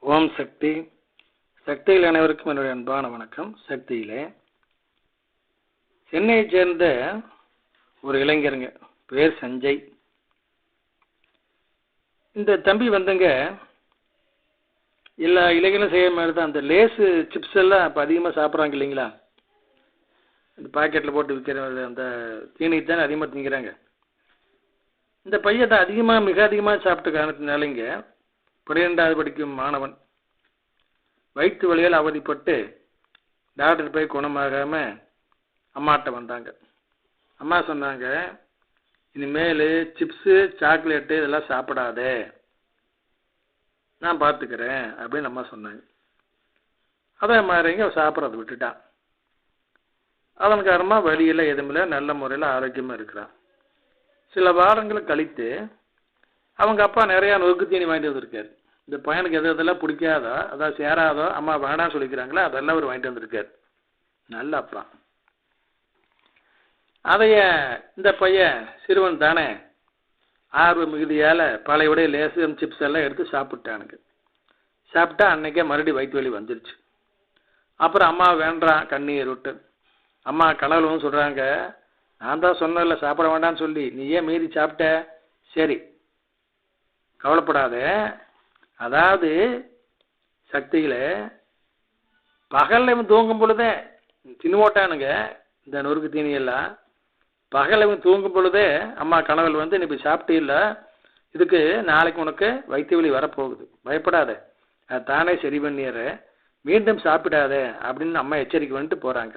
ஓம் சக்தி. சக்தியில் அனைவருக்கும் என்னுடைய அன்பான வணக்கம். சக்தியிலே சென்னையை சேர்ந்த ஒரு இளைஞருங்க, பேர் சஞ்சய். இந்த தம்பி வந்துங்க எல்லா இளைஞர்களும் செய்ய மாதிரி தான் அந்த லேஸு சிப்ஸ் எல்லாம் இப்போ அதிகமாக சாப்பிட்றாங்க இல்லைங்களா. இந்த பாக்கெட்டில் போட்டு விற்கிற அந்த தீனி தானே அதிகமாக திங்கிறாங்க. இந்த பையன் தான் மிக அதிகமாக சாப்பிட்ட காரணத்தினாலேங்க 12வது படிக்கும் மாணவன் வயிற்று வலியால் அவதிப்பட்டு டாக்டர் போய் குணமாகாமல் அம்மாட்ட வந்தாங்க. அம்மா சொன்னாங்க, இனிமேல் சிப்ஸு சாக்லேட்டு இதெல்லாம் சாப்பிடாதே, நான் பார்த்துக்கிறேன் அப்படின்னு அம்மா சொன்னாங்க. அதே மாதிரிங்க சாப்பிட்றத விட்டுட்டான். அதன் காரணமாக வலியில் எதுவுமில்லை, நல்ல முறையில் ஆரோக்கியமாக இருக்கிறான். சில வாரங்களை கழித்து அவங்க அப்பா நிறையா நொறுக்கு தீனி வாங்கிட்டு வந்திருக்காரு. இந்த பையனுக்கு எதெல்லாம் பிடிக்காதோ அதாவது சேராதோ அம்மா வேணாம் சொல்லிக்கிறாங்களோ அதெல்லாம் அவர் வாங்கிட்டு வந்திருக்காரு. நல்ல அப்பா. அதைய இந்த பையன் சிறுவன் தானே ஆர்வ மிகுதியால் பழையபடிய லேசு சிப்ஸ் எல்லாம் எடுத்து சாப்பிட்டானுங்க. சாப்பிட்டா அன்னைக்கே மறுபடியும் வயிற்று வலி வந்துருச்சு. அப்புறம் அம்மா வேண்டாம் கண்ணீர் விட்டு அம்மா கனவுன்னு சொல்கிறாங்க, நான் தான் சொன்னதில்ல சாப்பிட வேண்டாம்னு சொல்லி, நீ ஏன் மீறி சாப்பிட்ட, சரி கவலைப்படாத. அதாவது சக்தியில் பகலில் இவன் தூங்கும் பொழுதே தின்னு ஓட்டானுங்க இந்த நொறுக்கு தீனியெல்லாம். பகலில் இவன் தூங்கும் பொழுதே அம்மா கனவில் வந்து நீ இப்படி சாப்பிட்டே இல்லை, இதுக்கு நாளைக்கு உனக்கு வயிற்று வலி வரப்போகுது, பயப்படாத, அது தானே சரி பண்ணிடுற, மீண்டும் சாப்பிடாத அப்படின்னு அம்மா எச்சரிக்கை பண்ணிட்டு போகிறாங்க.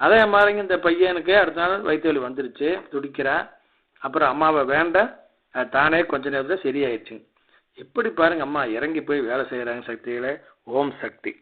அதே மாதிரிங்க இந்த பையனுக்கு அடுத்த நாள் வயிற்று வலி வந்துருச்சு, துடிக்கிறான். அப்புறம் அம்மாவை வேண்டாம், அது தானே கொஞ்ச நேரத்தில் சரியாயிடுச்சுங்க. எப்படி பாருங்க அம்மா இறங்கி போய் வேலை செய்கிறாங்க. சக்திகளே, ஓம் சக்தி.